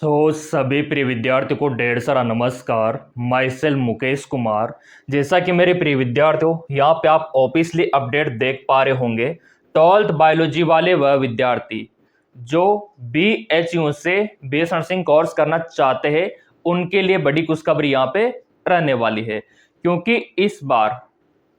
सभी प्रिय विद्यार्थियों को ढेर सारा नमस्कार। My self Mukesh Kumar. जैसा कि मेरे प्रिय विद्यार्थियों, यहाँ पे आप ऑफिशियली अपडेट देख पा रहे होंगे। 12th बायोलॉजी वाले वह विद्यार्थी जो BHU से BS नर्सिंग कोर्स करना चाहते हैं, उनके लिए बड़ी खुशखबरी यहाँ पे रहने वाली है, क्योंकि इस बार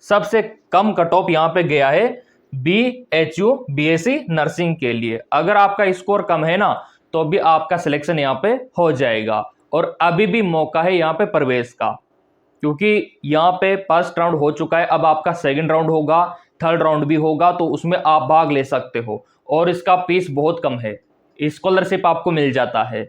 सबसे कम कट ऑफ यहाँ पे गया है BHU BSc नर्सिंग के लिए। अगर आपका स्कोर कम है ना, तो भी आपका सिलेक्शन यहाँ पे हो जाएगा। और अभी भी मौका है यहाँ पे प्रवेश का, क्योंकि यहाँ पे फर्स्ट राउंड हो चुका है। अब आपका सेकंड राउंड होगा, थर्ड राउंड भी होगा, तो उसमें आप भाग ले सकते हो। और इसका फीस बहुत कम है, स्कॉलरशिप आपको मिल जाता है।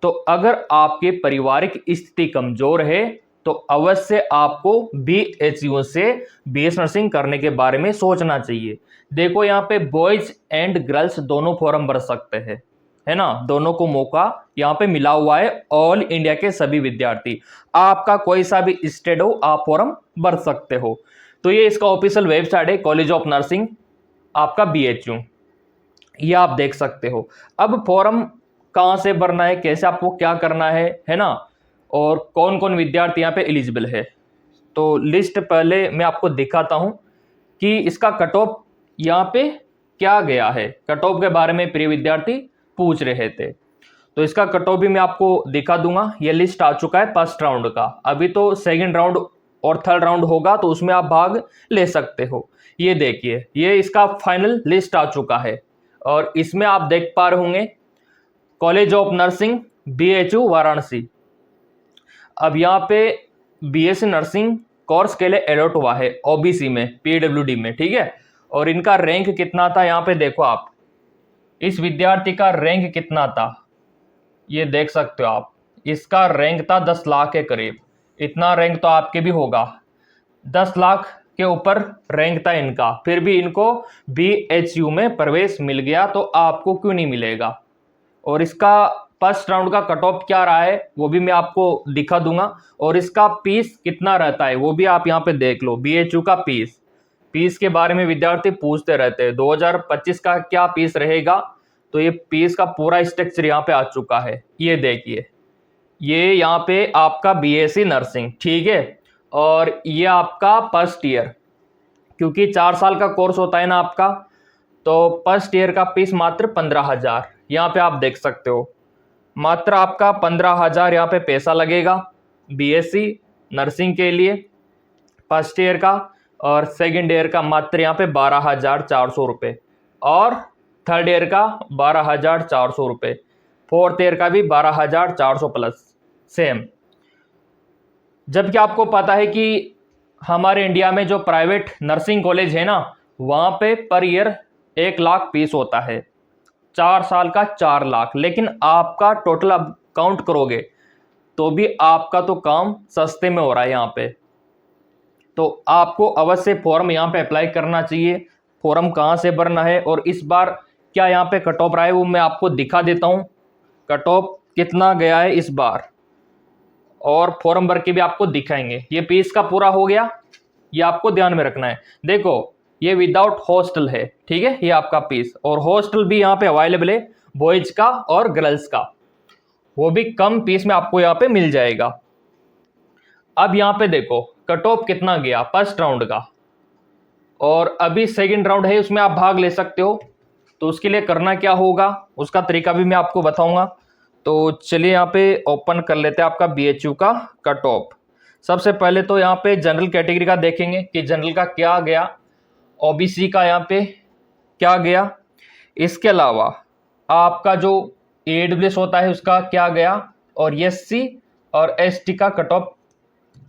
तो अगर आपके पारिवारिक स्थिति कमजोर है तो अवश्य आपको BHU से BS नर्सिंग करने के बारे में सोचना चाहिए। देखो, यहाँ पे बॉयज एंड गर्ल्स दोनों फॉर्म भर सकते हैं, है ना। दोनों को मौका यहाँ पे मिला हुआ है। ऑल इंडिया के सभी विद्यार्थी, आपका कोई सा भी स्टेट हो, आप फॉर्म भर सकते हो। तो ये इसका ऑफिशियल वेबसाइट है, कॉलेज ऑफ नर्सिंग आपका BHU, ये आप देख सकते हो। अब फॉर्म कहाँ से भरना है, कैसे आपको क्या करना है ना, और कौन कौन विद्यार्थी यहाँ पे एलिजिबल है, तो लिस्ट पहले मैं आपको दिखाता हूँ कि इसका कट ऑफ यहाँ पे क्या गया है। कट ऑफ के बारे में प्रिय विद्यार्थी पूछ रहे थे, तो इसका कट ऑफ भी मैं आपको दिखा दूंगा। ये लिस्ट आ चुका है फर्स्ट राउंड का। अभी तो सेकंड राउंड और थर्ड राउंड होगा, तो उसमें आप भाग ले सकते हो। ये देखिए, ये इसका फाइनल लिस्ट आ चुका है, और इसमें आप देख पा रहे होंगे college of nursing BHU Varanasi. अब यहाँ पे BSc नर्सिंग कोर्स के लिए अलॉट हुआ है OBC में, PWD में, ठीक है। और इनका रैंक कितना था, यहाँ पे देखो आप, इस विद्यार्थी का रैंक कितना था, ये देख सकते हो आप। इसका रैंक था 10 लाख के करीब। इतना रैंक तो आपके भी होगा, 10 लाख के ऊपर रैंक था इनका। फिर भी इनको BHU में प्रवेश मिल गया, तो आपको क्यों नहीं मिलेगा। और इसका फर्स्ट राउंड का कट ऑफ क्या रहा है वो भी मैं आपको दिखा दूंगा। और इसका फीस कितना रहता है वो भी आप यहाँ पे देख लो। BHU का फीस के बारे में विद्यार्थी पूछते रहते हैं, 2025 का क्या फीस रहेगा। तो ये फीस का पूरा स्ट्रक्चर यहाँ पे आ चुका है। ये देखिए, ये यहाँ पे आपका BSc नर्सिंग, ठीक है। और ये आपका फर्स्ट ईयर, क्योंकि 4 साल का कोर्स होता है ना आपका, तो फर्स्ट ईयर का फीस मात्र 15,000 यहाँ पे आप देख सकते हो। मात्र आपका 15,000 यहाँ पे पैसा लगेगा BSc नर्सिंग के लिए फर्स्ट ईयर का। और सेकंड ईयर का मात्र यहाँ पे 12,400 रुपये, और थर्ड ईयर का 12,400 रुपये, फोर्थ ईयर का भी 12,400 प्लस सेम। जबकि आपको पता है कि हमारे इंडिया में जो प्राइवेट नर्सिंग कॉलेज है ना, वहाँ पे पर ईयर 1 लाख फीस होता है, 4 साल का 4 लाख। लेकिन आपका टोटल अब काउंट करोगे तो भी आपका तो काम सस्ते में हो रहा है यहाँ पे। तो आपको अवश्य फॉर्म यहाँ पे अप्लाई करना चाहिए। फॉर्म कहाँ से भरना है और इस बार क्या यहाँ पे कट ऑफ रहा है वो मैं आपको दिखा देता हूँ। कट ऑफ कितना गया है इस बार, और फॉर्म भर के भी आपको दिखाएंगे। ये फीस का पूरा हो गया, ये आपको ध्यान में रखना है। देखो, ये विदाउट हॉस्टल है, ठीक है, ये आपका फीस। और हॉस्टल भी यहाँ पे अवेलेबल है, बॉयज का और गर्ल्स का, वो भी कम फीस में आपको यहाँ पे मिल जाएगा। अब यहाँ पे देखो कट ऑफ कितना गया फर्स्ट राउंड का, और अभी सेकंड राउंड है, उसमें आप भाग ले सकते हो। तो उसके लिए करना क्या होगा, उसका तरीका भी मैं आपको बताऊंगा। तो चलिए यहाँ पे ओपन कर लेते हैं आपका BHU का कट ऑफ। सबसे पहले तो यहाँ पे जनरल कैटेगरी का देखेंगे कि जनरल का क्या गया, OBC का यहाँ पे क्या गया। इसके अलावा आपका जो AWS होता है उसका क्या गया, और SC और ST का कट ऑफ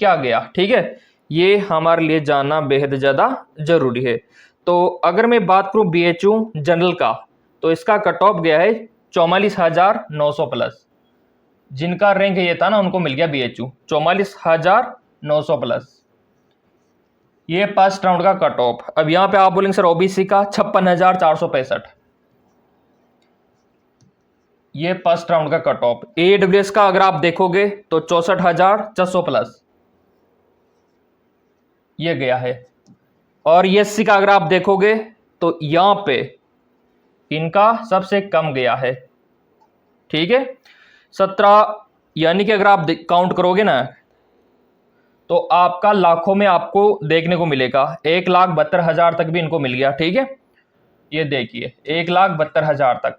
क्या गया, ठीक है। ये हमारे लिए जानना बेहद ज़्यादा जरूरी है। तो अगर मैं बात करूँ BHU जनरल का, तो इसका कट ऑफ गया है 44,900 प्लस। जिनका रैंक ये था ना, उनको मिल गया BHU 44,900 प्लस। ये फर्स्ट राउंड का कट ऑफ। अब यहाँ पे आप बोलेंगे सर OBC का 56,465, ये फर्स्ट राउंड का कट ऑफ। AWS का अगर आप देखोगे तो 64,600 प्लस ये गया है। और SC का अगर आप देखोगे तो यहाँ पे इनका सबसे कम गया है, ठीक है। 17, यानी कि अगर आप काउंट करोगे ना तो आपका लाखों में आपको देखने को मिलेगा। 1,72,000 तक भी इनको मिल गया। ठीक है, ये देखिए 1,72,000 तक।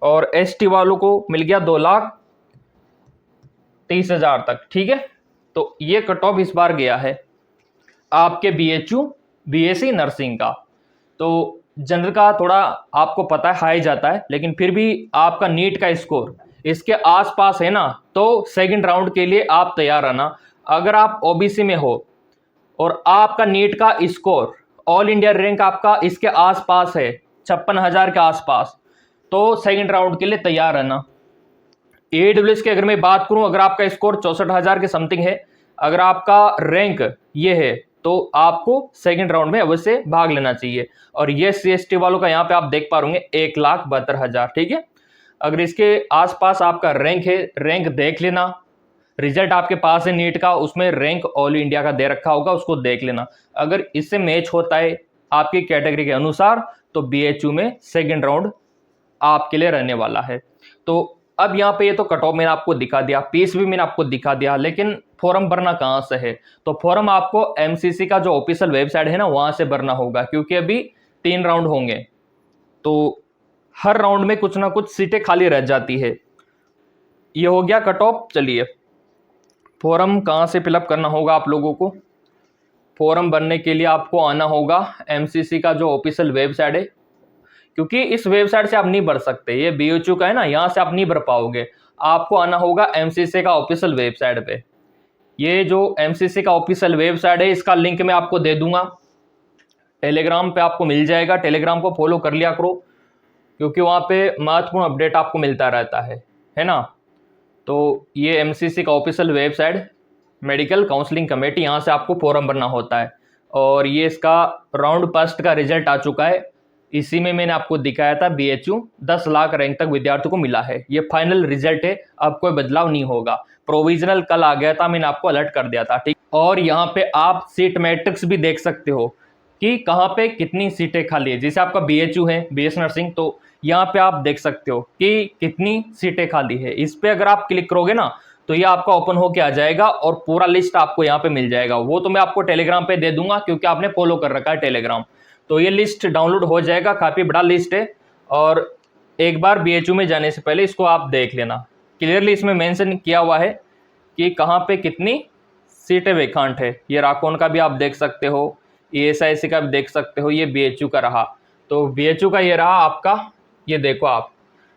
और एसटी वालों को मिल गया 2,30,000 तक। ठीक है, तो ये कट ऑफ इस बार गया है आपके बीएचयू बीएससी नर्सिंग का। तो जनरल का थोड़ा आपको पता है हाई जाता है, लेकिन फिर भी आपका नीट का स्कोर इसके आसपास है ना, तो सेकंड राउंड के लिए आप तैयार रहना। अगर आप ओबीसी में हो और आपका नीट का स्कोर ऑल इंडिया रैंक आपका इसके आसपास है 56,000 के आसपास, तो सेकंड राउंड के लिए तैयार रहना। एडब्ल्यूएस की अगर मैं बात करूं, अगर आपका स्कोर 64,000 के समथिंग है, अगर आपका रैंक ये है, तो आपको सेकंड राउंड में अवश्य भाग लेना चाहिए। और ये CST वालों का यहाँ पे आप देख पा रहे 1,72,000। ठीक है, अगर इसके आसपास आपका रैंक है, रैंक देख लेना। रिजल्ट आपके पास है नीट का, उसमें रैंक ऑल इंडिया का दे रखा होगा, उसको देख लेना। अगर इससे मैच होता है आपकी कैटेगरी के अनुसार, तो बीएचयू में सेकेंड राउंड आपके लिए रहने वाला है। तो अब यहाँ पे ये तो कट ऑफ मैंने आपको दिखा दिया, पीस भी मैंने आपको दिखा दिया, लेकिन फॉर्म भरना कहाँ से है? तो फॉर्म आपको एमसीसी का जो ऑफिशियल वेबसाइट है ना, वहां से भरना होगा, क्योंकि अभी 3 राउंड होंगे, तो हर राउंड में कुछ ना कुछ सीटें खाली रह जाती है। ये हो गया कट ऑफ। चलिए, फॉर्म कहाँ से फिलअप करना होगा आप लोगों को? फॉर्म भरने के लिए आपको आना होगा एमसीसी का जो ऑफिशियल वेबसाइट है, क्योंकि इस वेबसाइट से आप नहीं भर सकते, ये बीएचयू का है ना, यहाँ से आप नहीं भर पाओगे। आपको आना होगा एमसीसी का ऑफिशियल वेबसाइट पे। ये जो एमसीसी का ऑफिशियल वेबसाइट है, इसका लिंक मैं आपको दे दूंगा, टेलीग्राम पे आपको मिल जाएगा। टेलीग्राम को फॉलो कर लिया करो, क्योंकि वहाँ पे महत्वपूर्ण अपडेट आपको मिलता रहता है ना। तो ये एमसीसी का official website, medical counselling committee, यहाँ से आपको फॉर्म भरना होता है। और ये इसका राउंड फर्स्ट का रिजल्ट आ चुका है, इसी में मैंने आपको दिखाया था बीएचयू 10 लाख रैंक तक विद्यार्थियों को मिला है। ये फाइनल रिजल्ट है, अब कोई बदलाव नहीं होगा। प्रोविजनल कल आ गया था, मैंने आपको अलर्ट कर दिया था। ठीक, और यहाँ पे आप सीट मैट्रिक्स भी देख सकते हो कि कहाँ पे कितनी सीटें खाली है। जैसे आपका बीएचयू है बीएस नर्सिंग, तो यहाँ पे आप देख सकते हो कि कितनी सीटें खाली है। इस पे अगर आप क्लिक करोगे ना, तो ये आपका ओपन होके आ जाएगा और पूरा लिस्ट आपको यहाँ पे मिल जाएगा। वो तो मैं आपको टेलीग्राम पे दे दूंगा, क्योंकि आपने फॉलो कर रखा है टेलीग्राम। तो ये लिस्ट डाउनलोड हो जाएगा, काफ़ी बड़ा लिस्ट है। और एक बार बीएचयू में जाने से पहले इसको आप देख लेना, क्लियरली इसमें मेंशन किया हुआ है कि कहाँ पे कितनी सीटें वेकांट है। ये राकोन का भी आप देख सकते हो, ESIC का भी देख सकते हो, ये बीएचयू का रहा। तो बीएचयू का ये रहा आपका, ये देखो आप,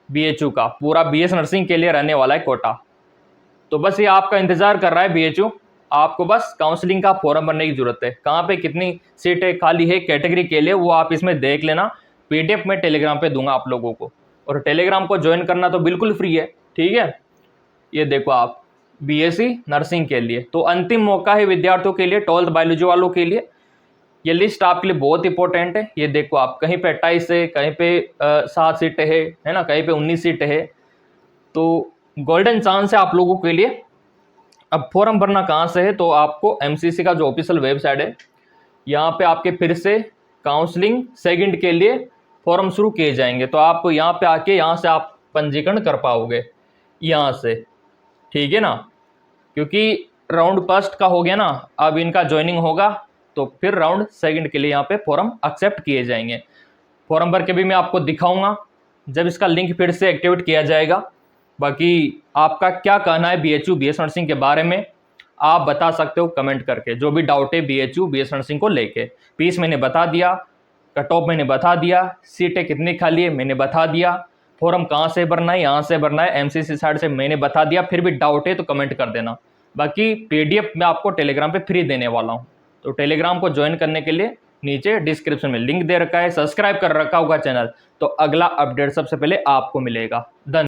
बीएचयू का पूरा बीएस नर्सिंग के लिए रहने वाला है कोटा। तो बस ये आपका इंतजार कर रहा है बीएचयू, आपको बस काउंसलिंग का फॉर्म भरने की जरूरत है। कहाँ पे कितनी सीटें खाली है कैटेगरी के लिए, वो आप इसमें देख लेना। पीडीएफ में टेलीग्राम पे दूंगा आप लोगों को, और टेलीग्राम को ज्वाइन करना तो बिल्कुल फ्री है। ठीक है, ये देखो आप, बीएससी नर्सिंग के लिए तो अंतिम मौका है विद्यार्थियों के लिए, 12th बायोलॉजी वालों के लिए। ये लिस्ट आपके लिए बहुत इंपॉर्टेंट है। ये देखो आप, कहीं पे 28 है, कहीं पे 7 सीटें है ना, कहीं पे 19 सीटें है। तो गोल्डन चांस है आप लोगों के लिए। अब फॉर्म भरना कहाँ से है? तो आपको एमसीसी का जो ऑफिशियल वेबसाइट है, यहाँ पे आपके फिर से काउंसलिंग सेकंड के लिए फॉर्म शुरू किए जाएंगे। तो आप यहाँ पे आके यहाँ से आप पंजीकरण कर पाओगे यहाँ से। ठीक है ना, क्योंकि राउंड फर्स्ट का हो गया ना, अब इनका ज्वाइनिंग होगा, तो फिर राउंड सेकंड के लिए यहाँ पे फॉर्म एक्सेप्ट किए जाएंगे। फॉर्म भर के भी मैं आपको दिखाऊंगा जब इसका लिंक फिर से एक्टिवेट किया जाएगा। बाकी आपका क्या कहना है बीएचयू बीएस नर्सिंग के बारे में, आप बता सकते हो कमेंट करके। जो भी डाउट है बीएचयू बीएस नर्सिंग को लेके, फीस मैंने बता दिया, कट ऑफ मैंने बता दिया, सीटें कितनी खाली है मैंने बता दिया, फॉर्म कहाँ से भरना है, यहाँ से भरना है, एमसीसी साइड से मैंने बता दिया। फिर भी डाउट है तो कमेंट कर देना। बाकी पीडीएफ मैं आपको टेलीग्राम पे फ्री देने वाला हूँ, तो टेलीग्राम को ज्वाइन करने के लिए नीचे डिस्क्रिप्शन में लिंक दे रखा है, सब्सक्राइब कर रखा होगा चैनल, तो अगला अपडेट सबसे पहले आपको मिलेगा। धन्यवाद।